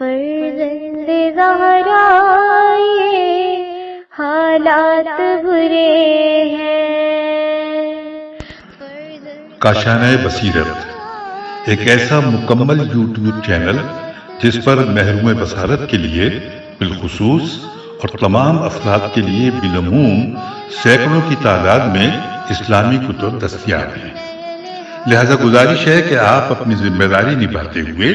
فرزند زہرا یہ حالات برے ہیں۔ کاشانۂ بصیرت ایک ایسا مکمل یوٹیوب چینل جس پر محروم بصارت کے لیے بالخصوص اور تمام افراد کے لیے بالعموم سینکڑوں کی تعداد میں اسلامی کتب دستیاب ہیں۔ لہذا گزارش ہے کہ آپ اپنی ذمہ داری نبھاتے ہوئے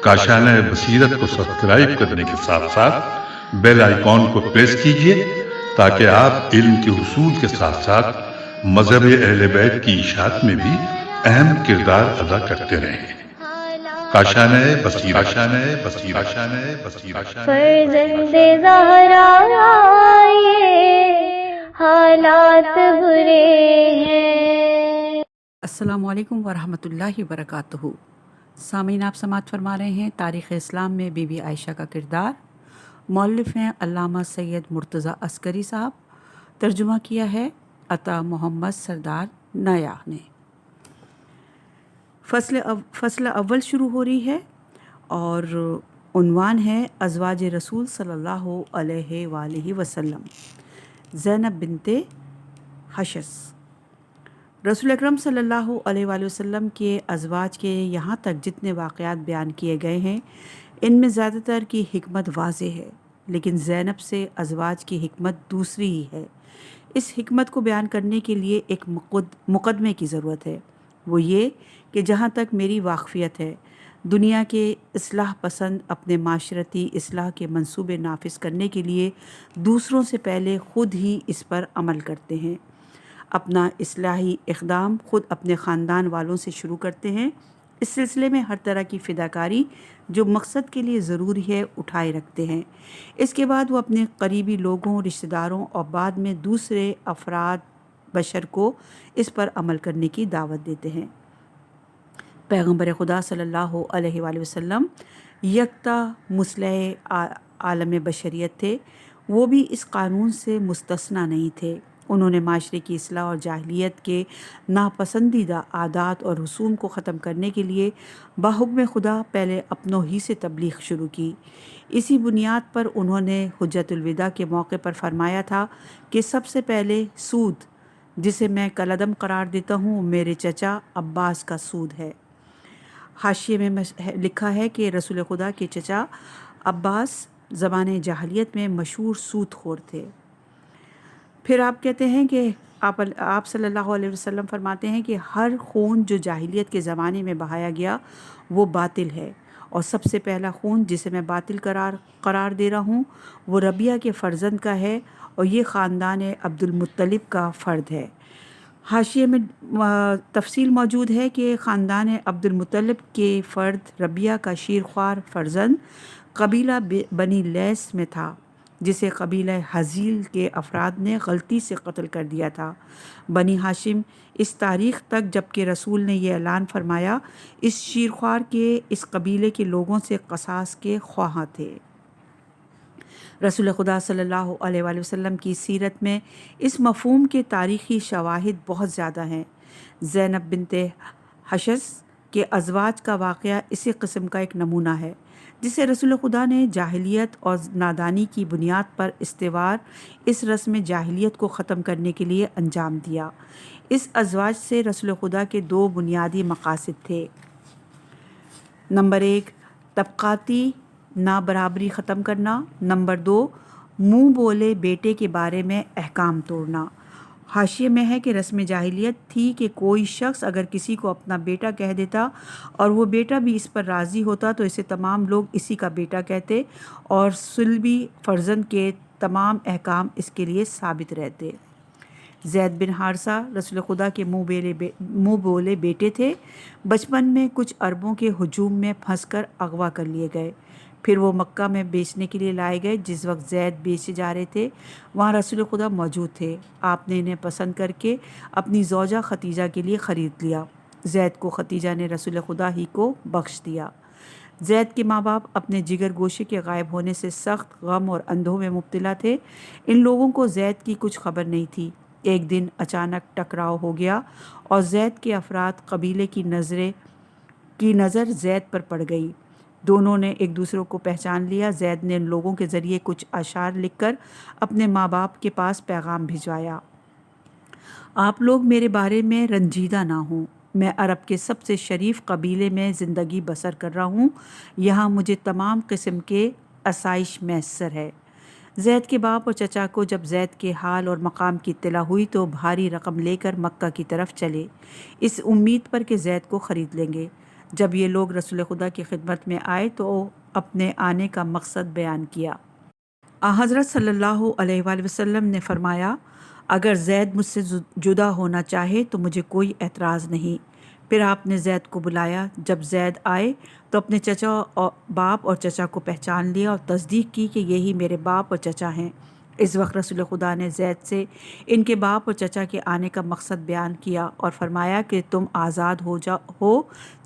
کاشانۂ بصیرت کو سبسکرائب کرنے کے ساتھ ساتھ بیل آئیکن کو پریس کیجیے تاکہ آپ علم کے حصول کے ساتھ ساتھ مذہب اہل بیت کی اشاعت میں بھی اہم کردار ادا کرتے رہیں۔ کاشانۂ بصیرت، کاشانۂ بصیرت، کاشانۂ بصیرت۔ فرزند زہرا یہ حالات برے ہیں۔ السلام علیکم ورحمۃ اللہ وبرکاتہ۔ سامعین، آپ سماعت فرما رہے ہیں تاریخ اسلام میں بی بی عائشہ کا کردار۔ مؤلف ہیں علامہ سید مرتضیٰ عسکری صاحب۔ ترجمہ کیا ہے عطا محمد سردار نیا نے۔ فصل اول شروع ہو رہی ہے اور عنوان ہے ازواج رسول صلی اللہ علیہ وآلہ وسلم۔ زینب بنت حشس۔ رسول اکرم صلی اللہ علیہ وآلہ وسلم کے ازواج کے یہاں تک جتنے واقعات بیان کیے گئے ہیں ان میں زیادہ تر کی حکمت واضح ہے، لیکن زینب سے ازواج کی حکمت دوسری ہی ہے۔ اس حکمت کو بیان کرنے کے لیے ایک مقدمے کی ضرورت ہے، وہ یہ کہ جہاں تک میری واقفیت ہے دنیا کے اصلاح پسند اپنے معاشرتی اصلاح کے منصوبے نافذ کرنے کے لیے دوسروں سے پہلے خود ہی اس پر عمل کرتے ہیں۔ اپنا اصلاحی اقدام خود اپنے خاندان والوں سے شروع کرتے ہیں۔ اس سلسلے میں ہر طرح کی فداکاری جو مقصد کے لیے ضروری ہے اٹھائے رکھتے ہیں۔ اس کے بعد وہ اپنے قریبی لوگوں، رشتہ داروں اور بعد میں دوسرے افراد بشر کو اس پر عمل کرنے کی دعوت دیتے ہیں۔ پیغمبر خدا صلی اللہ علیہ وآلہ وسلم یکتا مصلح عالم بشریت تھے، وہ بھی اس قانون سے مستثنیٰ نہیں تھے۔ انہوں نے معاشرے کی اصلاح اور جاہلیت کے ناپسندیدہ عادات اور رسوم کو ختم کرنے کے لیے بحکم خدا پہلے اپنوں ہی سے تبلیغ شروع کی۔ اسی بنیاد پر انہوں نے حجۃ الوداع کے موقع پر فرمایا تھا کہ سب سے پہلے سود جسے میں کالعدم قرار دیتا ہوں میرے چچا عباس کا سود ہے۔ حاشیے میں لکھا ہے کہ رسول خدا کے چچا عباس زمانۂ جاہلیت میں مشہور سود خور تھے۔ پھر آپ کہتے ہیں کہ آپ صلی اللہ علیہ وسلم فرماتے ہیں کہ ہر خون جو جاہلیت کے زمانے میں بہایا گیا وہ باطل ہے، اور سب سے پہلا خون جسے میں باطل قرار دے رہا ہوں وہ ربیہ کے فرزند کا ہے، اور یہ خاندان عبد المطلب کا فرد ہے۔ حاشیے میں تفصیل موجود ہے کہ خاندان عبد المطلب کے فرد ربیہ کا شیرخوار فرزند قبیلہ بنی لیث میں تھا، جسے قبیلہ حزیل کے افراد نے غلطی سے قتل کر دیا تھا۔ بنی ہاشم اس تاریخ تک جبکہ رسول نے یہ اعلان فرمایا اس شیرخوار کے اس قبیلے کے لوگوں سے قصاص کے خواہاں تھے۔ رسول خدا صلی اللہ علیہ وآلہ وسلم کی سیرت میں اس مفہوم کے تاریخی شواہد بہت زیادہ ہیں۔ زینب بنت حشس کے ازواج کا واقعہ اسی قسم کا ایک نمونہ ہے جسے رسول خدا نے جاہلیت اور نادانی کی بنیاد پر استوار اس رسم جاہلیت کو ختم کرنے کے لیے انجام دیا۔ اس ازواج سے رسول خدا کے دو بنیادی مقاصد تھے۔ نمبر 1 طبقاتی نابرابری ختم کرنا، نمبر 2 منہ بولے بیٹے کے بارے میں احکام توڑنا۔ حاشیے میں ہے کہ رسم جاہلیت تھی کہ کوئی شخص اگر کسی کو اپنا بیٹا کہہ دیتا اور وہ بیٹا بھی اس پر راضی ہوتا تو اسے تمام لوگ اسی کا بیٹا کہتے اور صلبی فرزند کے تمام احکام اس کے لیے ثابت رہتے۔ زید بن حارثہ رسول خدا کے منہ بولے بیٹے تھے۔ بچپن میں کچھ عربوں کے ہجوم میں پھنس کر اغوا کر لیے گئے، پھر وہ مکہ میں بیچنے کے لیے لائے گئے۔ جس وقت زید بیچے جا رہے تھے وہاں رسول خدا موجود تھے۔ آپ نے انہیں پسند کر کے اپنی زوجہ ختیجہ کے لیے خرید لیا۔ زید کو ختیجہ نے رسول خدا ہی کو بخش دیا۔ زید کے ماں باپ اپنے جگر گوشے کے غائب ہونے سے سخت غم اور اندھوں میں مبتلا تھے۔ ان لوگوں کو زید کی کچھ خبر نہیں تھی۔ ایک دن اچانک ٹکراؤ ہو گیا اور زید کے افراد قبیلے کی نظر زید پر پڑ گئی۔ دونوں نے ایک دوسرے کو پہچان لیا۔ زید نے ان لوگوں کے ذریعے کچھ اشعار لکھ کر اپنے ماں باپ کے پاس پیغام بھجوایا: آپ لوگ میرے بارے میں رنجیدہ نہ ہوں، میں عرب کے سب سے شریف قبیلے میں زندگی بسر کر رہا ہوں، یہاں مجھے تمام قسم کے آسائش میسر ہے۔ زید کے باپ اور چچا کو جب زید کے حال اور مقام کی اطلاع ہوئی تو بھاری رقم لے کر مکہ کی طرف چلے، اس امید پر کہ زید کو خرید لیں گے۔ جب یہ لوگ رسول خدا کی خدمت میں آئے تو اپنے آنے کا مقصد بیان کیا۔ حضرت صلی اللہ علیہ وآلہ وسلم نے فرمایا: اگر زید مجھ سے جدا ہونا چاہے تو مجھے کوئی اعتراض نہیں۔ پھر آپ نے زید کو بلایا۔ جب زید آئے تو اپنے باپ اور چچا کو پہچان لیا اور تصدیق کی کہ یہی میرے باپ اور چچا ہیں۔ اس وقت رسول خدا نے زید سے ان کے باپ اور چچا کے آنے کا مقصد بیان کیا اور فرمایا کہ تم آزاد ہو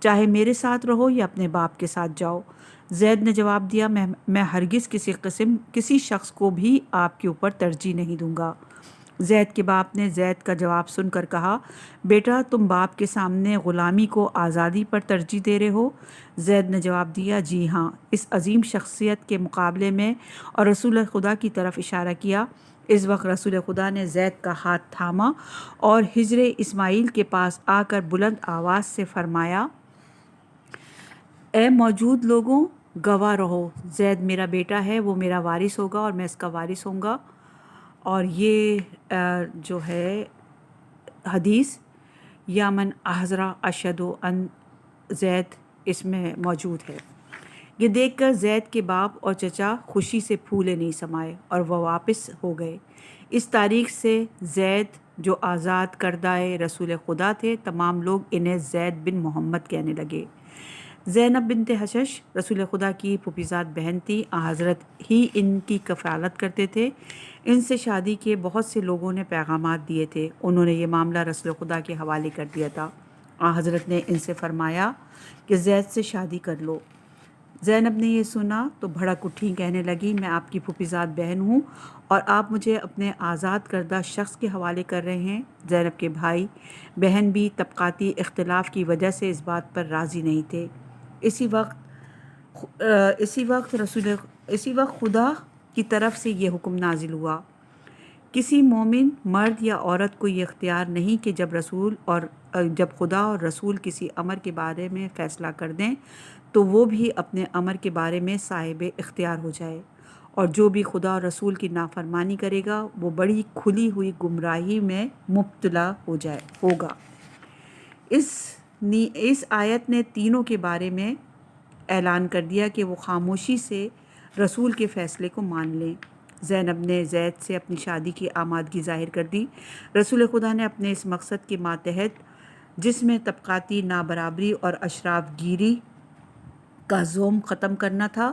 چاہے میرے ساتھ رہو یا اپنے باپ کے ساتھ جاؤ۔ زید نے جواب دیا: میں ہرگز کسی شخص کو بھی آپ کے اوپر ترجیح نہیں دوں گا۔ زید کے باپ نے زید کا جواب سن کر کہا: بیٹا، تم باپ کے سامنے غلامی کو آزادی پر ترجیح دے رہے ہو؟ زید نے جواب دیا: جی ہاں۔ اس عظیم شخصیت کے مقابلے میں اور رسول خدا کی طرف اشارہ کیا۔ اس وقت رسول خدا نے زید کا ہاتھ تھاما اور حجر اسماعیل کے پاس آ کر بلند آواز سے فرمایا: اے موجود لوگوں، گواہ رہو، زید میرا بیٹا ہے، وہ میرا وارث ہوگا اور میں اس کا وارث ہوں گا۔ اور یہ جو ہے حدیث یا من احضر اشہد ان زید اس میں موجود ہے۔ یہ دیکھ کر زید کے باپ اور چچا خوشی سے پھولے نہیں سمائے اور وہ واپس ہو گئے۔ اس تاریخ سے زید جو آزاد کردہ رسول خدا تھے، تمام لوگ انہیں زید بن محمد کہنے لگے۔ زینب بنت حشش رسول خدا کی پھوپھیزاد بہن تھی۔ حضرت ہی ان کی کفالت کرتے تھے۔ ان سے شادی کے بہت سے لوگوں نے پیغامات دیے تھے، انہوں نے یہ معاملہ رسول خدا کے حوالے کر دیا تھا۔ حضرت نے ان سے فرمایا کہ زید سے شادی کر لو۔ زینب نے یہ سنا تو بھڑک اٹھی، کہنے لگی: میں آپ کی پھوپھیزاد بہن ہوں اور آپ مجھے اپنے آزاد کردہ شخص کے حوالے کر رہے ہیں۔ زینب کے بھائی بہن بھی طبقاتی اختلاف کی وجہ سے اس بات پر راضی نہیں تھے۔ اسی وقت خدا کی طرف سے یہ حکم نازل ہوا: کسی مومن مرد یا عورت کو یہ اختیار نہیں کہ جب خدا اور رسول کسی امر کے بارے میں فیصلہ کر دیں تو وہ بھی اپنے امر کے بارے میں صاحب اختیار ہو جائے، اور جو بھی خدا اور رسول کی نافرمانی کرے گا وہ بڑی کھلی ہوئی گمراہی میں مبتلا ہوگا۔ اس آیت نے تینوں کے بارے میں اعلان کر دیا کہ وہ خاموشی سے رسول کے فیصلے کو مان لیں۔ زینب نے زید سے اپنی شادی کی آمادگی ظاہر کر دی۔ رسول خدا نے اپنے اس مقصد کے ماتحت، جس میں طبقاتی نابرابری اور اشراف گیری کا زوم ختم کرنا تھا،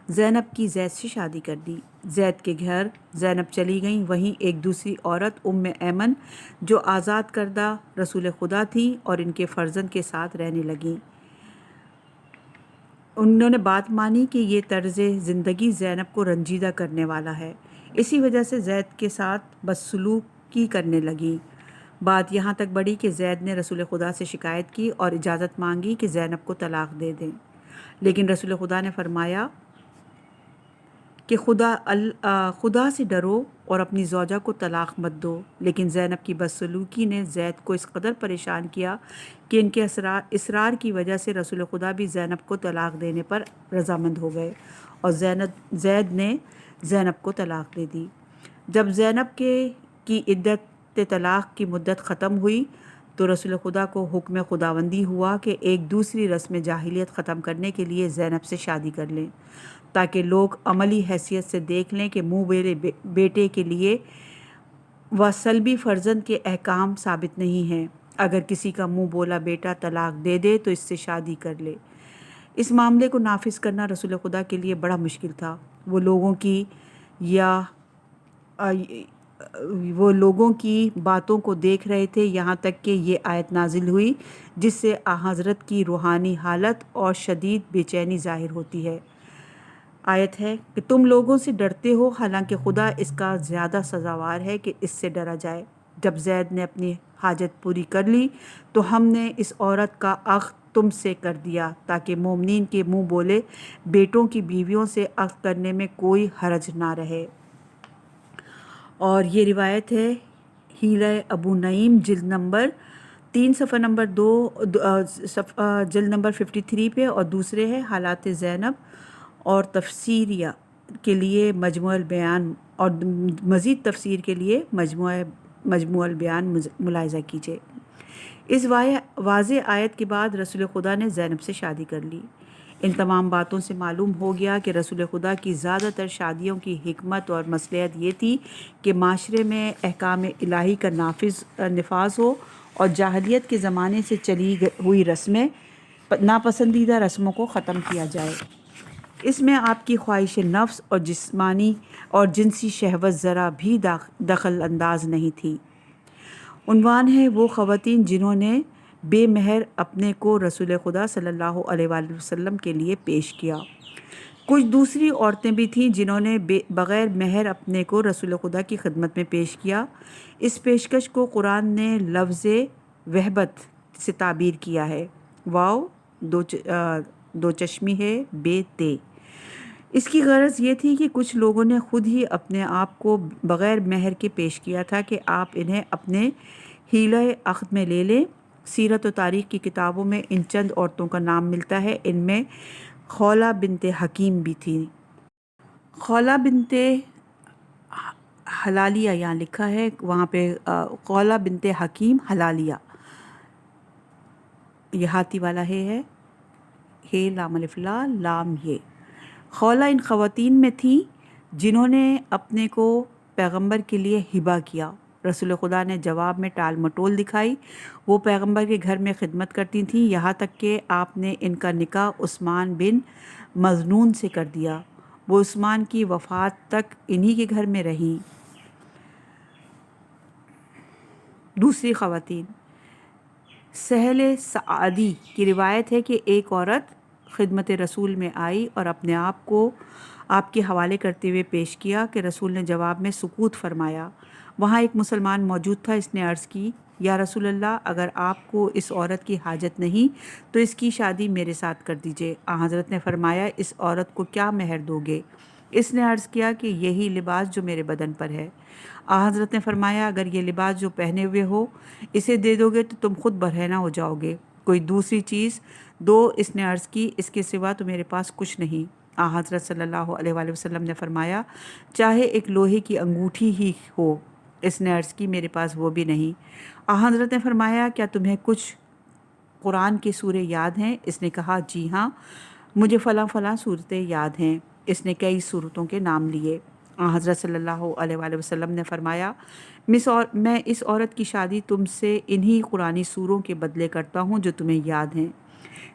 زینب کی زید سے شادی کر دی۔ زید کے گھر زینب چلی گئیں، وہیں ایک دوسری عورت ایمن جو آزاد کردہ رسول خدا تھی اور ان کے فرزند کے ساتھ رہنے لگیں۔ انہوں نے بات مانی کہ یہ طرز زندگی زینب کو رنجیدہ کرنے والا ہے، اسی وجہ سے زید کے ساتھ بدسلوکی کرنے لگیں۔ بات یہاں تک بڑھی کہ زید نے رسول خدا سے شکایت کی اور اجازت مانگی کہ زینب کو طلاق دے دیں، لیکن رسول خدا نے فرمایا کہ خدا سے ڈرو اور اپنی زوجہ کو طلاق مت دو۔ لیکن زینب کی بدسلوکی نے زید کو اس قدر پریشان کیا کہ ان کے اصرار کی وجہ سے رسول خدا بھی زینب کو طلاق دینے پر رضامند ہو گئے اور زید نے زینب کو طلاق دے دی۔ جب زینب کی عدت طلاق کی مدت ختم ہوئی تو رسول خدا کو حکم خداوندی ہوا کہ ایک دوسری رسم جاہلیت ختم کرنے کے لیے زینب سے شادی کر لیں، تاکہ لوگ عملی حیثیت سے دیکھ لیں کہ منہ بولے بیٹے کے لیے و سلبی فرزند کے احکام ثابت نہیں ہیں۔ اگر کسی کا منہ بولا بیٹا طلاق دے دے تو اس سے شادی کر لے۔ اس معاملے کو نافذ کرنا رسول خدا کے لیے بڑا مشکل تھا۔ وہ لوگوں کی باتوں کو دیکھ رہے تھے، یہاں تک کہ یہ آیت نازل ہوئی جس سے حضرت کی روحانی حالت اور شدید بے چینی ظاہر ہوتی ہے۔ آیت ہے کہ تم لوگوں سے ڈرتے ہو، حالانکہ خدا اس کا زیادہ سزاوار ہے کہ اس سے ڈرا جائے۔ جب زید نے اپنی حاجت پوری کر لی تو ہم نے اس عورت کا تم سے کر دیا تاکہ مومنین کے منہ بولے بیٹوں کی بیویوں سے عقد کرنے میں کوئی حرج نہ رہے۔ اور یہ روایت ہے ہیلہ ابو نعیم جلد نمبر 3 صفحہ نمبر 2 جلد نمبر 53 پہ، اور دوسرے ہے حالات زینب اور تفسیریہ کے لیے مجموع البیان، اور مزید تفسیر کے لیے مجموع البیان ملاحظہ کیجیے۔ اس واضح آیت کے بعد رسول خدا نے زینب سے شادی کر لی۔ ان تمام باتوں سے معلوم ہو گیا کہ رسول خدا کی زیادہ تر شادیوں کی حکمت اور مصلحت یہ تھی کہ معاشرے میں احکام الہی کا نفاذ ہو اور جاہلیت کے زمانے سے چلی ہوئی رسمیں، ناپسندیدہ رسموں کو ختم کیا جائے۔ اس میں آپ کی خواہش نفس اور جسمانی اور جنسی شہوت ذرا بھی دخل انداز نہیں تھی۔ عنوان ہے وہ خواتین جنہوں نے بے مہر اپنے کو رسول خدا صلی اللہ علیہ وآلہ وسلم کے لیے پیش کیا۔ کچھ دوسری عورتیں بھی تھیں جنہوں نے بغیر مہر اپنے کو رسول خدا کی خدمت میں پیش کیا۔ اس پیشکش کو قرآن نے لفظ وہبت سے تعبیر کیا ہے، واو دو چشمی ہے بے تے۔ اس کی غرض یہ تھی کہ کچھ لوگوں نے خود ہی اپنے آپ کو بغیر مہر کے پیش کیا تھا کہ آپ انہیں اپنے حیلہ عقد میں لے لیں۔ سیرت و تاریخ کی کتابوں میں ان چند عورتوں کا نام ملتا ہے، ان میں خولہ بنت حکیم بھی تھی۔ خولہ بنت حلالیہ یہاں لکھا ہے، وہاں پہ خولہ بنت حکیم حلالیہ، یہ ہاتھی والا ہے لام الف لا لام یہ۔ خولہ ان خواتین میں تھیں جنہوں نے اپنے کو پیغمبر کے لیے ہبہ کیا۔ رسول خدا نے جواب میں ٹال مٹول دکھائی۔ وہ پیغمبر کے گھر میں خدمت کرتی تھیں، یہاں تک کہ آپ نے ان کا نکاح عثمان بن مظنون سے کر دیا۔ وہ عثمان کی وفات تک انہی کے گھر میں رہیں۔ دوسری خواتین، سہل سعدی کی روایت ہے کہ ایک عورت خدمت رسول میں آئی اور اپنے آپ کو آپ کے حوالے کرتے ہوئے پیش کیا کہ رسول نے جواب میں سکوت فرمایا۔ وہاں ایک مسلمان موجود تھا، اس نے عرض کی، یا رسول اللہ، اگر آپ کو اس عورت کی حاجت نہیں تو اس کی شادی میرے ساتھ کر دیجئے۔ حضرت نے فرمایا، اس عورت کو کیا مہر دو گے؟ اس نے عرض کیا کہ یہی لباس جو میرے بدن پر ہے۔ حضرت نے فرمایا، اگر یہ لباس جو پہنے ہوئے ہو اسے دے دو گے تو تم خود برہنہ ہو جاؤ گے، کوئی دوسری چیز دو۔ اس نے عرض کی، اس کے سوا تو میرے پاس کچھ نہیں۔ حضرت صلی اللہ علیہ وآلہ وسلم نے فرمایا، چاہے ایک لوہے کی انگوٹھی ہی ہو۔ اس نے عرض کی، میرے پاس وہ بھی نہیں۔ حضرت نے فرمایا، کیا تمہیں کچھ قرآن کی سورے یاد ہیں؟ اس نے کہا، جی ہاں، مجھے فلاں فلاں صورتیں یاد ہیں۔ اس نے کئی صورتوں کے نام لیے۔ حضرت صلی اللہ علیہ وآلہ وسلم نے فرمایا، میں اس عورت کی شادی تم سے انہی قرآنی سوروں کے بدلے کرتا ہوں جو تمہیں یاد ہیں۔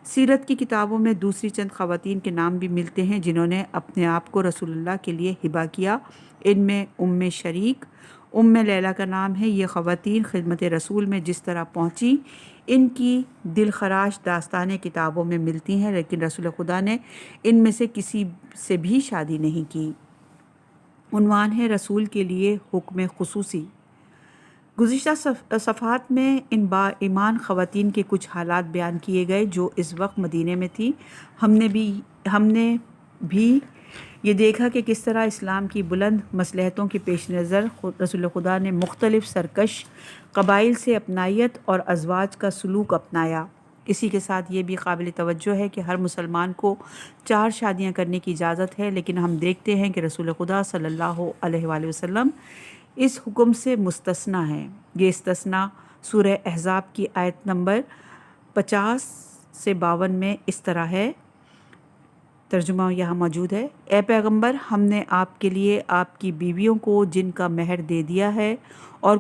سیرت کی کتابوں میں دوسری چند خواتین کے نام بھی ملتے ہیں جنہوں نے اپنے آپ کو رسول اللہ کے لیے ہبہ کیا۔ ان میں ام شریک، ام لیلہ کا نام ہے۔ یہ خواتین خدمت رسول میں جس طرح پہنچی، ان کی دل خراش داستانیں کتابوں میں ملتی ہیں، لیکن رسول خدا نے ان میں سے کسی سے بھی شادی نہیں کی۔ عنوان ہے رسول کے لیے حکم خصوصی۔ گزشتہ صفحات میں ان با ایمان خواتین کے کچھ حالات بیان کیے گئے جو اس وقت مدینے میں تھیں۔ ہم نے بھی یہ دیکھا کہ کس طرح اسلام کی بلند مصلحتوں کے پیش نظر رسول خدا نے مختلف سرکش قبائل سے اپنائیت اور ازواج کا سلوک اپنایا۔ اسی کے ساتھ یہ بھی قابل توجہ ہے کہ ہر مسلمان کو 4 شادیاں کرنے کی اجازت ہے، لیکن ہم دیکھتے ہیں کہ رسول خدا صلی اللہ علیہ وآلہ وسلم اس حکم سے مستثنیٰ ہیں۔ یہ استثناء سورہ احزاب کی آیت نمبر 50 سے 52 میں اس طرح ہے، ترجمہ یہاں موجود ہے، اے پیغمبر، ہم نے آپ کے لیے آپ کی بیویوں کو جن کا مہر دے دیا ہے اور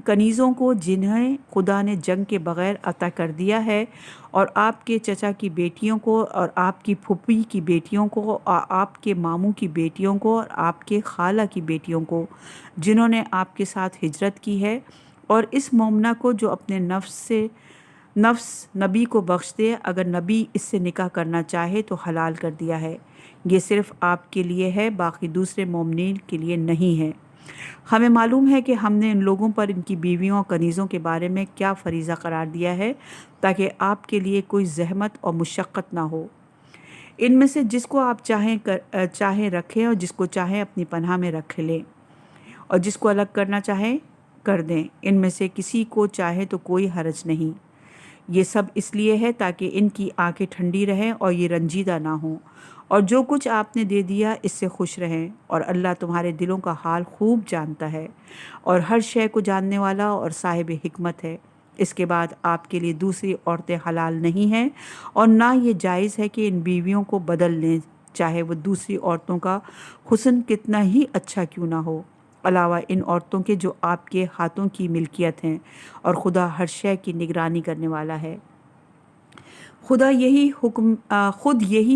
کنیزوں کو جنہیں خدا نے جنگ کے بغیر عطا کر دیا ہے، اور آپ کے چچا کی بیٹیوں کو اور آپ کی پھوپھی کی بیٹیوں کو اور آپ کے ماموں کی بیٹیوں کو اور آپ کے خالہ کی بیٹیوں کو جنہوں نے آپ کے ساتھ ہجرت کی ہے، اور اس مومنہ کو جو اپنے نفس نبی کو بخش دے، اگر نبی اس سے نکاح کرنا چاہے تو حلال کر دیا ہے۔ یہ صرف آپ کے لیے ہے، باقی دوسرے مومنین کے لیے نہیں ہے۔ ہمیں معلوم ہے کہ ہم نے ان لوگوں پر ان کی بیویوں اور کنیزوں کے بارے میں کیا فریضہ قرار دیا ہے تاکہ آپ کے لیے کوئی زحمت اور مشقت نہ ہو۔ ان میں سے جس کو آپ چاہیں رکھیں اور جس کو چاہیں اپنی پناہ میں رکھ لیں، اور جس کو الگ کرنا چاہیں کر دیں۔ ان میں سے کسی کو چاہے تو کوئی حرج نہیں۔ یہ سب اس لیے ہے تاکہ ان کی آنکھیں ٹھنڈی رہیں اور یہ رنجیدہ نہ ہوں، اور جو کچھ آپ نے دے دیا اس سے خوش رہیں، اور اللہ تمہارے دلوں کا حال خوب جانتا ہے اور ہر شے کو جاننے والا اور صاحب حکمت ہے۔ اس کے بعد آپ کے لیے دوسری عورتیں حلال نہیں ہیں، اور نہ یہ جائز ہے کہ ان بیویوں کو بدل لیں، چاہے وہ دوسری عورتوں کا حسن کتنا ہی اچھا کیوں نہ ہو، علاوہ ان عورتوں کے جو آپ کے ہاتھوں کی ملکیت ہیں، اور خدا ہر شے کی نگرانی کرنے والا ہے۔ خود یہی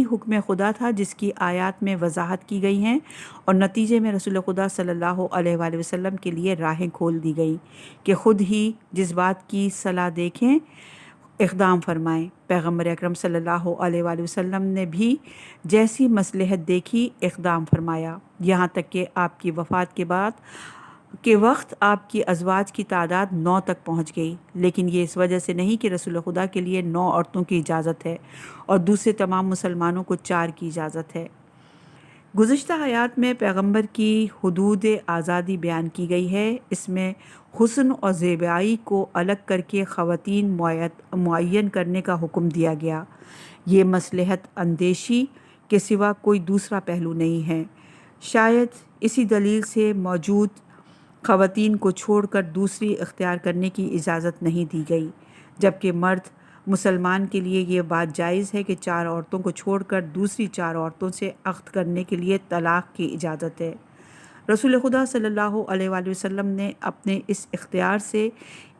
حکم خدا تھا جس کی آیات میں وضاحت کی گئی ہیں، اور نتیجے میں رسول خدا صلی اللہ علیہ وآلہ وسلم کے لیے راہیں کھول دی گئی کہ خود ہی جس بات کی صلاح دیکھیں اقدام فرمائیں۔ پیغمبر اکرم صلی اللہ علیہ وآلہ وسلم نے بھی جیسی مصلحت دیکھی اقدام فرمایا، یہاں تک کہ آپ کی وفات کے وقت آپ کی ازواج کی تعداد 9 تک پہنچ گئی، لیکن یہ اس وجہ سے نہیں کہ رسول خدا کے لیے 9 عورتوں کی اجازت ہے اور دوسرے تمام مسلمانوں کو 4 کی اجازت ہے۔ گزشتہ آیات میں پیغمبر کی حدود آزادی بیان کی گئی ہے۔ اس میں حسن اور زیبائی کو الگ کر کے خواتین معین کرنے کا حکم دیا گیا۔ یہ مصلحت اندیشی کے سوا کوئی دوسرا پہلو نہیں ہے۔ شاید اسی دلیل سے موجود خواتین کو چھوڑ کر دوسری اختیار کرنے کی اجازت نہیں دی گئی، جبکہ مرد مسلمان کے لیے یہ بات جائز ہے کہ 4 عورتوں کو چھوڑ کر دوسری 4 عورتوں سے عقد کرنے کے لیے طلاق کی اجازت ہے۔ رسول خدا صلی اللہ علیہ وآلہ وسلم نے اپنے اس اختیار سے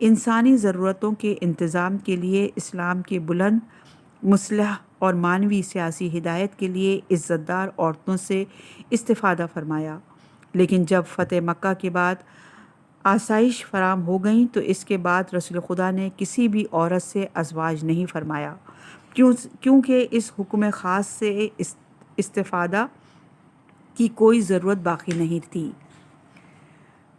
انسانی ضرورتوں کے انتظام کے لیے اسلام کے بلند مصلح اور معنوی سیاسی ہدایت کے لیے عزت دار عورتوں سے استفادہ فرمایا، لیکن جب فتح مکہ کے بعد آسائش فراہم ہو گئیں تو اس کے بعد رسول خدا نے کسی بھی عورت سے ازواج نہیں فرمایا، کیونکہ اس حکم خاص سے استفادہ کی کوئی ضرورت باقی نہیں تھی۔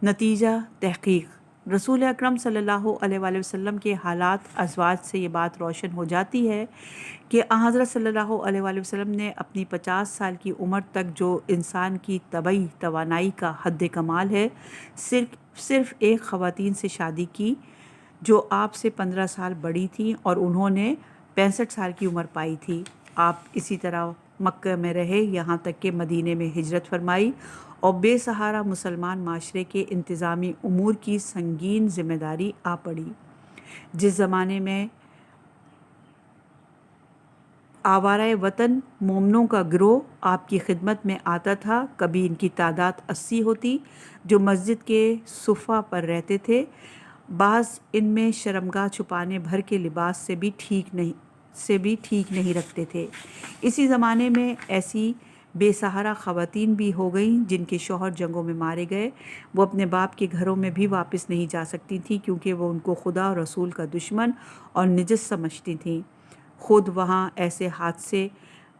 نتیجہ تحقیق رسول اکرم صلی اللہ علیہ وآلہ وسلم کے حالات ازواج سے یہ بات روشن ہو جاتی ہے کہ حضرت صلی اللہ علیہ وآلہ وسلم نے اپنی 50 سال کی عمر تک جو انسان کی طبعی توانائی کا حد کمال ہے، صرف ایک خواتین سے شادی کی جو آپ سے 15 سال بڑی تھیں، اور انہوں نے 65 سال کی عمر پائی تھی۔ آپ اسی طرح مکہ میں رہے یہاں تک کہ مدینے میں ہجرت فرمائی، اور بے سہارا مسلمان معاشرے کے انتظامی امور کی سنگین ذمہ داری آ پڑی۔ جس زمانے میں آوارہ وطن مومنوں کا گروہ آپ کی خدمت میں آتا تھا، کبھی ان کی تعداد 80 ہوتی جو مسجد کے صفہ پر رہتے تھے، بعض ان میں شرمگاہ چھپانے بھر کے لباس سے بھی ٹھیک نہیں رکھتے تھے۔ اسی زمانے میں ایسی بے سہارا خواتین بھی ہو گئیں جن کے شوہر جنگوں میں مارے گئے، وہ اپنے باپ کے گھروں میں بھی واپس نہیں جا سکتی تھیں کیونکہ وہ ان کو خدا اور رسول کا دشمن اور نجس سمجھتی تھیں۔ خود وہاں ایسے حادثے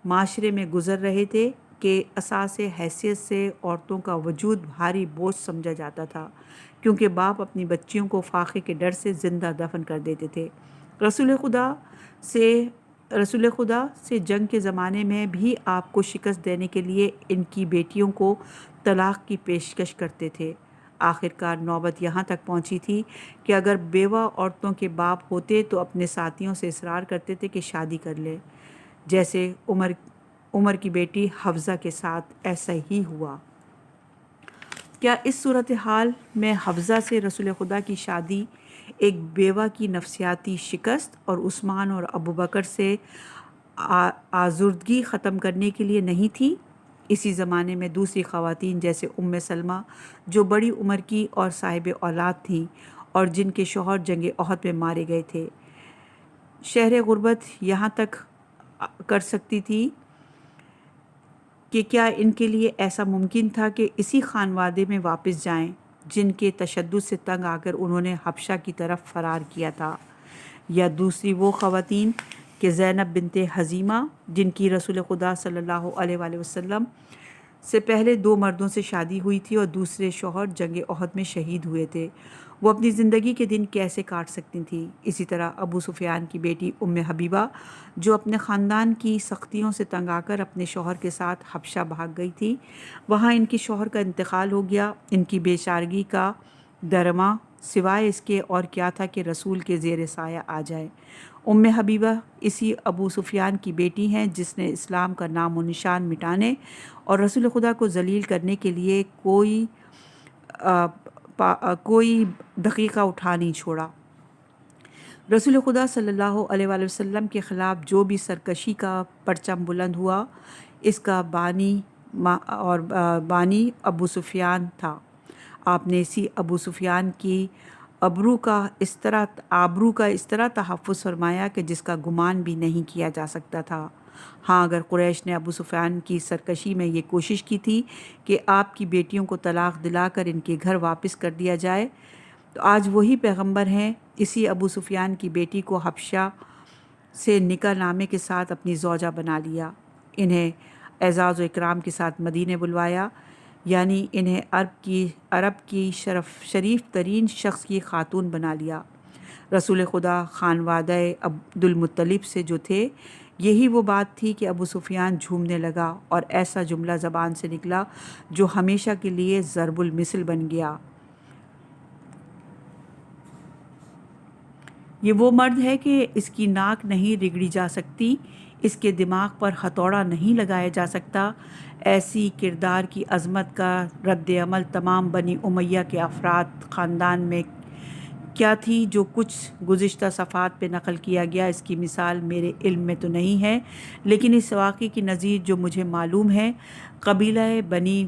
معاشرے میں گزر رہے تھے کہ اساس حیثیت سے عورتوں کا وجود بھاری بوجھ سمجھا جاتا تھا، کیونکہ باپ اپنی بچیوں کو فاقے کے ڈر سے زندہ دفن کر دیتے تھے۔ رسول خدا سے جنگ کے زمانے میں بھی آپ کو شکست دینے کے لیے ان کی بیٹیوں کو طلاق کی پیشکش کرتے تھے۔ آخرکار نوبت یہاں تک پہنچی تھی کہ اگر بیوہ عورتوں کے باپ ہوتے تو اپنے ساتھیوں سے اصرار کرتے تھے کہ شادی کر لے، جیسے عمر کی بیٹی حفصہ کے ساتھ ایسا ہی ہوا۔ کیا اس صورتحال میں حفصہ سے رسول خدا کی شادی ایک بیوہ کی نفسیاتی شکست اور عثمان اور ابوبکر سے آزردگی ختم کرنے کے لیے نہیں تھی؟ اسی زمانے میں دوسری خواتین جیسے سلمہ جو بڑی عمر کی اور صاحب اولاد تھیں اور جن کے شوہر جنگ احد میں مارے گئے تھے، شہر غربت یہاں تک کر سکتی تھی کہ کیا ان کے لیے ایسا ممکن تھا کہ اسی خانوادے میں واپس جائیں جن کے تشدد سے تنگ آ کر انہوں نے حبشہ کی طرف فرار کیا تھا؟ یا دوسری وہ خواتین کہ زینب بنت حزیمہ جن کی رسول خدا صلی اللہ علیہ وآلہ وسلم سے پہلے 2 مردوں سے شادی ہوئی تھی اور دوسرے شوہر جنگ احد میں شہید ہوئے تھے۔ وہ اپنی زندگی کے دن کیسے کاٹ سکتی تھیں؟ اسی طرح ابو سفیان کی بیٹی ام حبیبہ جو اپنے خاندان کی سختیوں سے تنگ آ کر اپنے شوہر کے ساتھ حبشہ بھاگ گئی تھی، وہاں ان کے شوہر کا انتقال ہو گیا۔ ان کی بے چارگی کا درما سوائے اس کے اور کیا تھا کہ رسول کے زیر سایہ آ جائے۔ ام حبیبہ اسی ابو سفیان کی بیٹی ہیں جس نے اسلام کا نام و نشان مٹانے اور رسول خدا کو ذلیل کرنے کے لیے کوئی دقیقہ اٹھا نہیں چھوڑا۔ رسول خدا صلی اللہ علیہ وآلہ وسلم کے خلاف جو بھی سرکشی کا پرچم بلند ہوا، اس کا بانی ابو سفیان تھا۔ آپ نے اسی ابو سفیان کی آبرو کا اس طرح تحفظ فرمایا کہ جس کا گمان بھی نہیں کیا جا سکتا تھا۔ ہاں، اگر قریش نے ابو سفیان کی سرکشی میں یہ کوشش کی تھی کہ آپ کی بیٹیوں کو طلاق دلا کر ان کے گھر واپس کر دیا جائے، تو آج وہی پیغمبر ہیں اسی ابو سفیان کی بیٹی کو حبشہ سے نکاح نامے کے ساتھ اپنی زوجہ بنا لیا، انہیں اعزاز و اکرام کے ساتھ مدینے بلوایا، یعنی انہیں عرب کی شریف ترین شخص کی خاتون بنا لیا۔ رسول خدا خانوادہ عبدالمطلب سے جو تھے، یہی وہ بات تھی کہ ابو سفیان جھومنے لگا اور ایسا جملہ زبان سے نکلا جو ہمیشہ کے لیے ضرب المثل بن گیا۔ یہ وہ مرد ہے کہ اس کی ناک نہیں رگڑی جا سکتی، اس کے دماغ پر ہتھوڑا نہیں لگایا جا سکتا۔ ایسی کردار کی عظمت کا رد عمل تمام بنی امیہ کے افراد خاندان میں کیا تھی جو کچھ گزشتہ صفحات پہ نقل کیا گیا، اس کی مثال میرے علم میں تو نہیں ہے، لیکن اس واقعے کی نظیر جو مجھے معلوم ہے قبیلہ بنی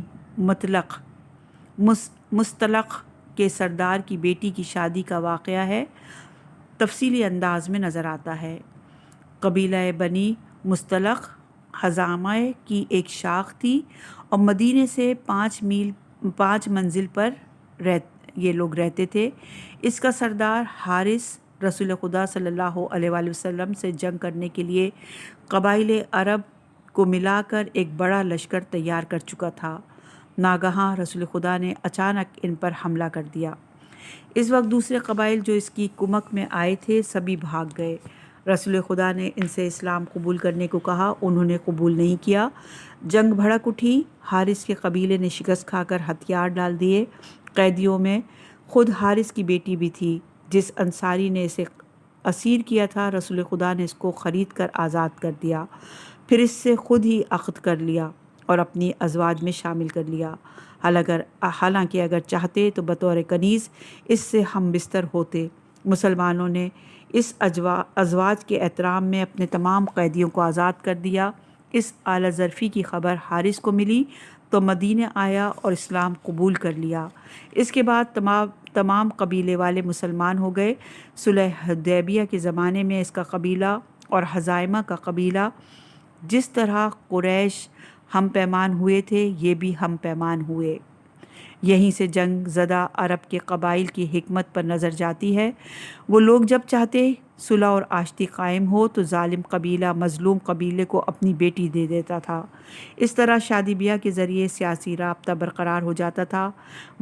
مستلق کے سردار کی بیٹی کی شادی کا واقعہ ہے، تفصیلی انداز میں نظر آتا ہے۔ قبیلہ بنی مستلق خزامہ کی ایک شاخ تھی اور مدینے سے 5 منزل پر یہ لوگ رہتے تھے۔ اس کا سردار حارث رسول خدا صلی اللہ علیہ وآلہ وسلم سے جنگ کرنے کے لیے قبائل عرب کو ملا کر ایک بڑا لشکر تیار کر چکا تھا۔ ناگہاں رسول خدا نے اچانک ان پر حملہ کر دیا۔ اس وقت دوسرے قبائل جو اس کی کمک میں آئے تھے سبھی بھاگ گئے۔ رسول خدا نے ان سے اسلام قبول کرنے کو کہا، انہوں نے قبول نہیں کیا۔ جنگ بھڑک اٹھی، حارث کے قبیلے نے شکست کھا کر ہتھیار ڈال دیے۔ قیدیوں میں خود حارث کی بیٹی بھی تھی۔ جس انصاری نے اسے اسیر کیا تھا، رسول خدا نے اس کو خرید کر آزاد کر دیا، پھر اس سے خود ہی عقد کر لیا اور اپنی ازواج میں شامل کر لیا۔ حالانکہ اگر چاہتے تو بطور کنیز اس سے ہم بستر ہوتے۔ مسلمانوں نے اس ازواج کے احترام میں اپنے تمام قیدیوں کو آزاد کر دیا۔ اس اعلیٰ ظرفی کی خبر حارث کو ملی تو مدینہ آیا اور اسلام قبول کر لیا۔ اس کے بعد تمام قبیلے والے مسلمان ہو گئے۔ صلح حدیبیہ کے زمانے میں اس کا قبیلہ اور حزائمہ کا قبیلہ جس طرح قریش ہم پیمان ہوئے تھے، یہ بھی ہم پیمان ہوئے۔ یہیں سے جنگ زدہ عرب کے قبائل کی حکمت پر نظر جاتی ہے۔ وہ لوگ جب چاہتے صلح اور آشتی قائم ہو تو ظالم قبیلہ مظلوم قبیلے کو اپنی بیٹی دے دیتا تھا۔ اس طرح شادی بیاہ کے ذریعے سیاسی رابطہ برقرار ہو جاتا تھا۔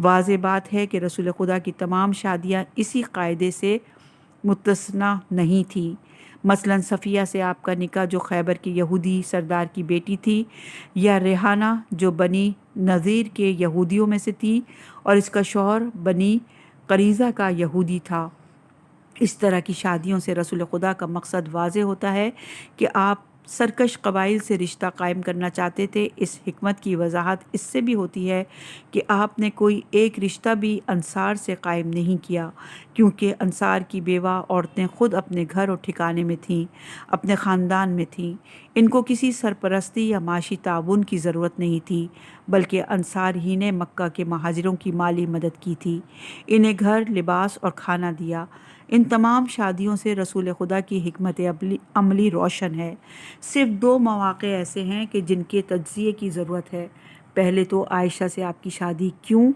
واضح بات ہے کہ رسول خدا کی تمام شادیاں اسی قاعدے سے مستثنیٰ نہیں تھیں۔ مثلاً صفیہ سے آپ کا نکاح جو خیبر کے یہودی سردار کی بیٹی تھی، یا ریحانہ جو بنی نذیر کے یہودیوں میں سے تھی اور اس کا شوہر بنی قریظہ کا یہودی تھا۔ اس طرح کی شادیوں سے رسول خدا کا مقصد واضح ہوتا ہے کہ آپ سرکش قبائل سے رشتہ قائم کرنا چاہتے تھے۔ اس حکمت کی وضاحت اس سے بھی ہوتی ہے کہ آپ نے کوئی ایک رشتہ بھی انصار سے قائم نہیں کیا، کیونکہ انصار کی بیوہ عورتیں خود اپنے گھر اور ٹھکانے میں تھیں، اپنے خاندان میں تھیں۔ ان کو کسی سرپرستی یا معاشی تعاون کی ضرورت نہیں تھی، بلکہ انصار ہی نے مکہ کے مہاجروں کی مالی مدد کی تھی، انہیں گھر، لباس اور کھانا دیا۔ ان تمام شادیوں سے رسول خدا کی حکمت عملی روشن ہے۔ صرف 2 مواقع ایسے ہیں کہ جن کے تجزیے کی ضرورت ہے۔ پہلے تو عائشہ سے آپ کی شادی کیوں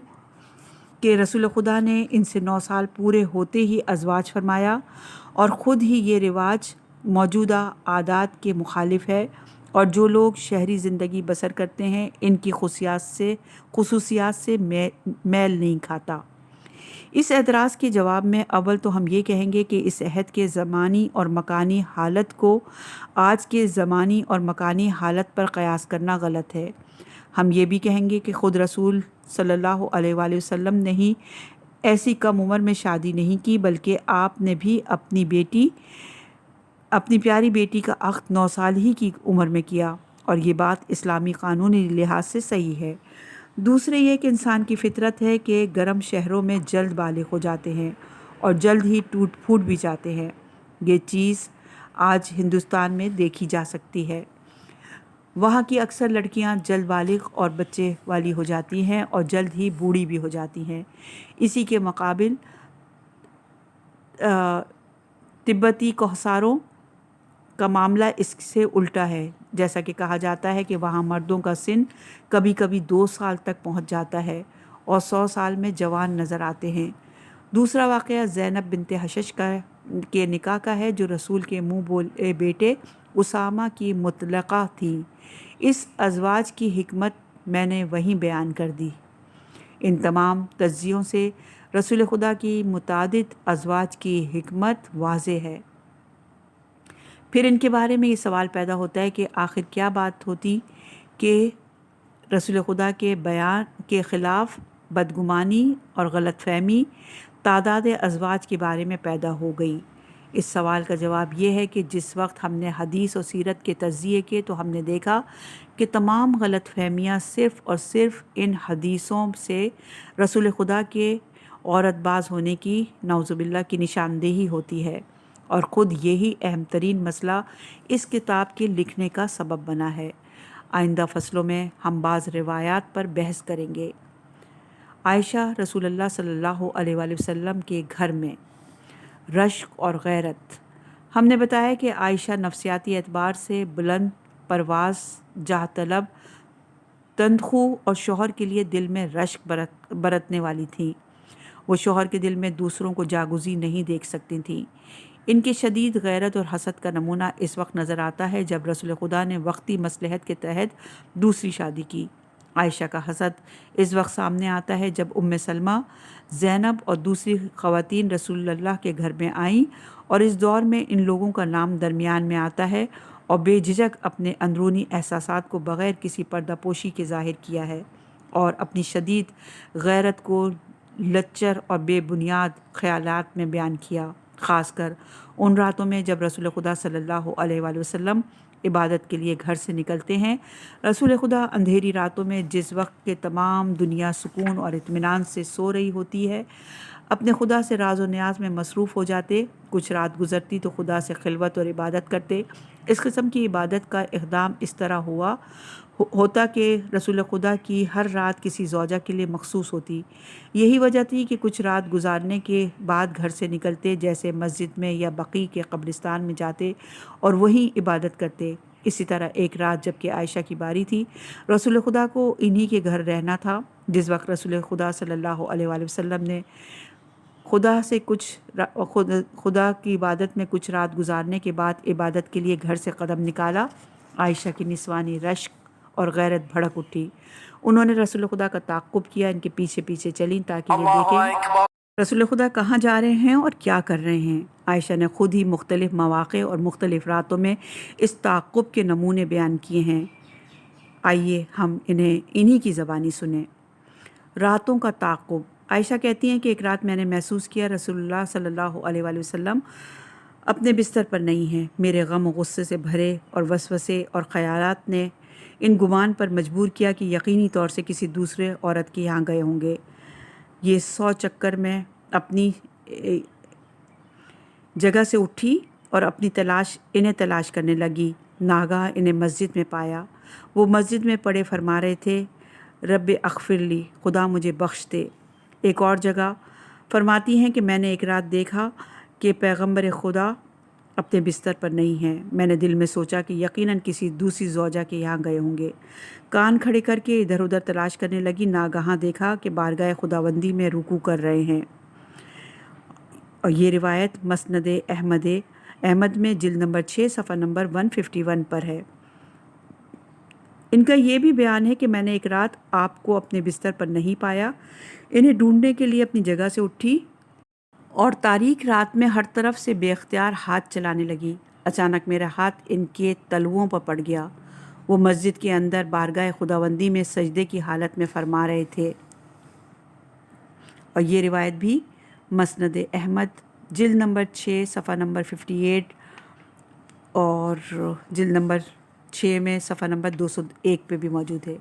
کہ رسول خدا نے ان سے 9 سال پورے ہوتے ہی ازواج فرمایا، اور خود ہی یہ رواج موجودہ عادات کے مخالف ہے اور جو لوگ شہری زندگی بسر کرتے ہیں ان کی خصوصیات سے میل نہیں کھاتا۔ اس اعتراض کے جواب میں اول تو ہم یہ کہیں گے کہ اس عہد کے زمانی اور مکانی حالت کو آج کے زمانی اور مکانی حالت پر قیاس کرنا غلط ہے۔ ہم یہ بھی کہیں گے کہ خود رسول صلی اللہ علیہ وآلہ وسلم نے ہی ایسی کم عمر میں شادی نہیں کی، بلکہ آپ نے بھی اپنی پیاری بیٹی کا عقد 9 سال ہی کی عمر میں کیا، اور یہ بات اسلامی قانونی لحاظ سے صحیح ہے۔ دوسرے یہ کہ انسان کی فطرت ہے کہ گرم شہروں میں جلد بالغ ہو جاتے ہیں اور جلد ہی ٹوٹ پھوٹ بھی جاتے ہیں۔ یہ چیز آج ہندوستان میں دیکھی جا سکتی ہے۔ وہاں کی اکثر لڑکیاں جلد بالغ اور بچے والی ہو جاتی ہیں اور جلد ہی بوڑھی بھی ہو جاتی ہیں۔ اسی کے مقابل تبتی کوہساروں کا معاملہ اس سے الٹا ہے، جیسا کہ کہا جاتا ہے کہ وہاں مردوں کا سن کبھی کبھی 2 سال تک پہنچ جاتا ہے اور 100 سال میں جوان نظر آتے ہیں۔ دوسرا واقعہ زینب بنت حشش کے نکاح کا ہے، جو رسول کے منہ بولے بیٹے اسامہ کی مطلقہ تھیں۔ اس ازواج کی حکمت میں نے وہیں بیان کر دی۔ ان تمام تجزیوں سے رسول خدا کی متعدد ازواج کی حکمت واضح ہے۔ پھر ان کے بارے میں یہ سوال پیدا ہوتا ہے کہ آخر کیا بات ہوتی کہ رسول خدا کے بیان کے خلاف بدگمانی اور غلط فہمی تعداد ازواج کے بارے میں پیدا ہو گئی؟ اس سوال کا جواب یہ ہے کہ جس وقت ہم نے حدیث و سیرت کے تجزیے کے تو ہم نے دیکھا کہ تمام غلط فہمیاں صرف اور صرف ان حدیثوں سے رسول خدا کے عورت باز ہونے کی نعوذ باللہ کی نشاندہی ہوتی ہے، اور خود یہی اہم ترین مسئلہ اس کتاب کے لکھنے کا سبب بنا ہے۔ آئندہ فصلوں میں ہم بعض روایات پر بحث کریں گے۔ عائشہ رسول اللہ صلی اللہ علیہ وآلہ وسلم کے گھر میں رشق اور غیرت۔ ہم نے بتایا کہ عائشہ نفسیاتی اعتبار سے بلند پرواز، جاہ طلب، تندخو اور شوہر کے لیے دل میں رشق برتنے والی تھیں۔ وہ شوہر کے دل میں دوسروں کو جاگزی نہیں دیکھ سکتی تھیں۔ ان کی شدید غیرت اور حسد کا نمونہ اس وقت نظر آتا ہے جب رسول خدا نے وقتی مصلحت کے تحت دوسری شادی کی۔ عائشہ کا حسد اس وقت سامنے آتا ہے جب ام سلمہ، زینب اور دوسری خواتین رسول اللہ کے گھر میں آئیں، اور اس دور میں ان لوگوں کا نام درمیان میں آتا ہے اور بے جھجک اپنے اندرونی احساسات کو بغیر کسی پردہ پوشی کے ظاہر کیا ہے، اور اپنی شدید غیرت کو لچر اور بے بنیاد خیالات میں بیان کیا، خاص کر ان راتوں میں جب رسول خدا صلی اللہ علیہ وآلہ وسلم عبادت کے لیے گھر سے نکلتے ہیں۔ رسول خدا اندھیری راتوں میں جس وقت کے تمام دنیا سکون اور اطمینان سے سو رہی ہوتی ہے، اپنے خدا سے راز و نیاز میں مصروف ہو جاتے۔ کچھ رات گزرتی تو خدا سے خلوت اور عبادت کرتے۔ اس قسم کی عبادت کا اقدام اس طرح ہوتا کہ رسول خدا کی ہر رات کسی زوجہ کے لیے مخصوص ہوتی۔ یہی وجہ تھی کہ کچھ رات گزارنے کے بعد گھر سے نکلتے، جیسے مسجد میں یا بقیع کے قبرستان میں جاتے اور وہیں عبادت کرتے۔ اسی طرح ایک رات جب کہ عائشہ کی باری تھی، رسول خدا کو انہی کے گھر رہنا تھا۔ جس وقت رسول خدا صلی اللہ علیہ وآلہ وسلم نے خدا کی عبادت میں کچھ رات گزارنے کے بعد عبادت کے لیے گھر سے قدم نکالا، عائشہ کی نسوانی رشک اور غیرت بھڑک اٹھی۔ انہوں نے رسول خدا کا تعقب کیا، ان کے پیچھے پیچھے چلیں تاکہ یہ دیکھیں رسول خدا کہاں جا رہے ہیں اور کیا کر رہے ہیں۔ عائشہ نے خود ہی مختلف مواقع اور مختلف راتوں میں اس تعقب کے نمونے بیان کیے ہیں۔ آئیے ہم انہی کی زبانی سنیں۔ راتوں کا تعقب۔ عائشہ کہتی ہیں کہ ایک رات میں نے محسوس کیا رسول اللہ صلی اللہ علیہ وآلہ وسلم اپنے بستر پر نہیں ہیں۔ میرے غم و غصے سے بھرے اور وسوسے اور خیالات نے ان گمان پر مجبور کیا کہ یقینی طور سے کسی دوسرے عورت کے یہاں گئے ہوں گے۔ یہ 100 چکر میں اپنی جگہ سے اٹھی اور انہیں تلاش کرنے لگی۔ ناگہاں انہیں مسجد میں پایا۔ وہ مسجد میں پڑے فرما رہے تھے، رب اغفر لی، خدا مجھے بخش دے۔ ایک اور جگہ فرماتی ہیں کہ میں نے ایک رات دیکھا کہ پیغمبر خدا اپنے بستر پر نہیں ہیں۔ میں نے دل میں سوچا کہ یقیناً کسی دوسری زوجہ کے یہاں گئے ہوں گے۔ کان کھڑے کر کے ادھر ادھر تلاش کرنے لگی۔ ناگہاں دیکھا کہ بارگاہ خداوندی میں رکوع کر رہے ہیں۔ اور یہ روایت مسند احمد میں جلد نمبر 6 صفحہ نمبر 151 پر ہے۔ ان کا یہ بھی بیان ہے کہ میں نے ایک رات آپ کو اپنے بستر پر نہیں پایا، انہیں ڈھونڈنے کے لیے اپنی جگہ سے اٹھی اور تاریک رات میں ہر طرف سے بے اختیار ہاتھ چلانے لگی۔ اچانک میرا ہاتھ ان کے تلوؤں پر پڑ گیا۔ وہ مسجد کے اندر بارگاہ خداوندی میں سجدے کی حالت میں فرما رہے تھے۔ اور یہ روایت بھی مسند احمد جلد نمبر 6 صفحہ نمبر 58 اور جلد نمبر 6 میں صفحہ نمبر 201 پہ بھی موجود ہے۔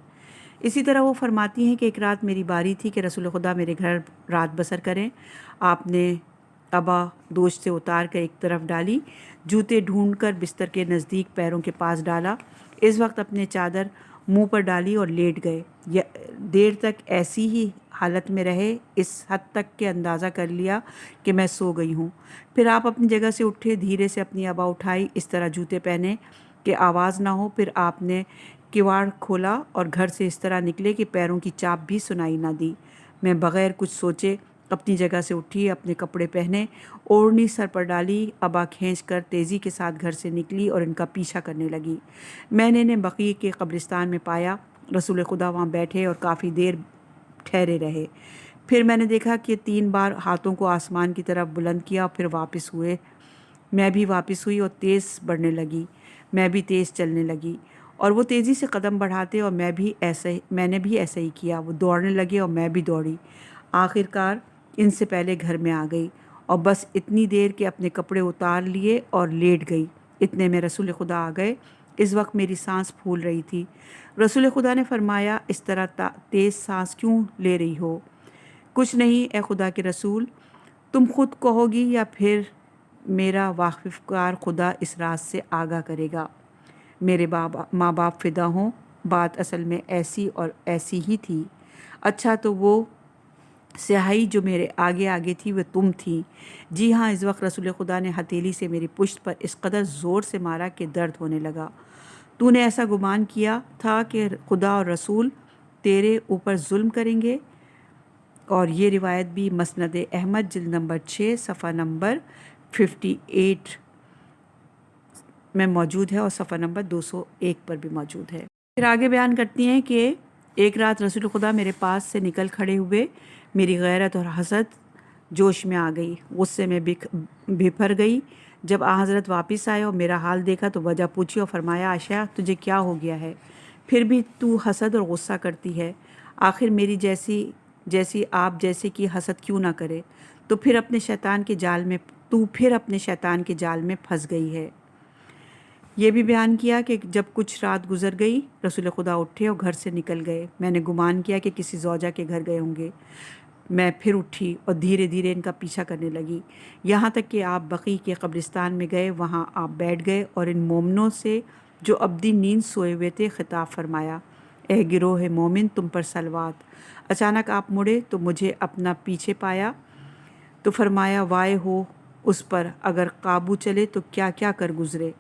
اسی طرح وہ فرماتی ہیں کہ ایک رات میری باری تھی کہ رسول خدا میرے گھر رات بسر کریں۔ آپ نے ابا دوش سے اتار کر ایک طرف ڈالی، جوتے ڈھونڈ کر بستر کے نزدیک پیروں کے پاس ڈالا، اس وقت اپنے چادر منہ پر ڈالی اور لیٹ گئے۔ دیر تک ایسی ہی حالت میں رہے، اس حد تک کہ اندازہ کر لیا کہ میں سو گئی ہوں۔ پھر آپ اپنی جگہ سے اٹھے، دھیرے سے اپنی ابا اٹھائی، اس طرح جوتے پہنے کہ آواز نہ ہو۔ پھر آپ نے کواڑ کھولا اور گھر سے اس طرح نکلے کہ پیروں کی چاپ بھی سنائی نہ دی۔ میں بغیر کچھ سوچے اپنی جگہ سے اٹھی، اپنے کپڑے پہنے، اوڑھنی سر پر ڈالی، ابا کھینچ کر تیزی کے ساتھ گھر سے نکلی اور ان کا پیچھا کرنے لگی۔ میں نے انہیں بقیع کے قبرستان میں پایا۔ رسول خدا وہاں بیٹھے اور کافی دیر ٹھہرے رہے۔ پھر میں نے دیکھا کہ 3 بار ہاتھوں کو آسمان کی طرف بلند کیا اور پھر واپس ہوئے۔ میں بھی واپس ہوئی اور تیز بڑھنے لگی، میں بھی تیز چلنے لگی اور وہ تیزی سے قدم بڑھاتے اور میں نے بھی ایسا ہی کیا۔ وہ دوڑنے لگے اور میں بھی دوڑی، آخر کار ان سے پہلے گھر میں آ گئی اور بس اتنی دیر کہ اپنے کپڑے اتار لیے اور لیٹ گئی۔ اتنے میں رسول خدا آ گئے۔ اس وقت میری سانس پھول رہی تھی۔ رسول خدا نے فرمایا، اس طرح تیز سانس کیوں لے رہی ہو؟ کچھ نہیں اے خدا کے رسول، تم خود کہو گی یا پھر میرا واقف کار خدا اس راز سے آگاہ کرے گا۔ میرے ماں باپ فدا ہوں، بات اصل میں ایسی اور ایسی ہی تھی۔ اچھا تو وہ سیاہی جو میرے آگے آگے تھی وہ تم تھی۔ جی ہاں، اس وقت رسول خدا نے ہتھیلی سے میری پشت پر اس قدر زور سے مارا کہ درد ہونے لگا۔ تو نے ایسا گمان کیا تھا کہ خدا اور رسول تیرے اوپر ظلم کریں گے؟ اور یہ روایت بھی مسند احمد جلد نمبر 6 صفحہ نمبر 58 میں موجود ہے اور صفحہ نمبر 201 پر بھی موجود ہے۔ پھر آگے بیان کرتی ہیں کہ ایک رات رسول خدا میرے پاس سے نکل کھڑے ہوئے، میری غیرت اور حسد جوش میں آ گئی، غصے میں بھر گئی۔ جب حضرت واپس آئے اور میرا حال دیکھا تو وجہ پوچھی اور فرمایا، عائشہ تجھے کیا ہو گیا ہے؟ پھر بھی تو حسد اور غصہ کرتی ہے؟ آخر میری جیسی آپ جیسے کی حسد کیوں نہ کرے؟ تو پھر اپنے شیطان کے جال میں پھنس گئی ہے۔ یہ بھی بیان کیا کہ جب کچھ رات گزر گئی، رسول خدا اٹھے اور گھر سے نکل گئے۔ میں نے گمان کیا کہ کسی زوجہ کے گھر گئے ہوں گے۔ میں پھر اٹھی اور دھیرے دھیرے ان کا پیچھا کرنے لگی، یہاں تک کہ آپ بقیع کے قبرستان میں گئے۔ وہاں آپ بیٹھ گئے اور ان مومنوں سے جو ابدی نیند سوئے ہوئے تھے خطاب فرمایا، اے گروہ مومن، تم پر صلوات۔ اچانک آپ مڑے تو مجھے اپنا پیچھے پایا تو فرمایا، وائے ہو اس پر اگر قابو چلے تو کیا کیا کر گزرے۔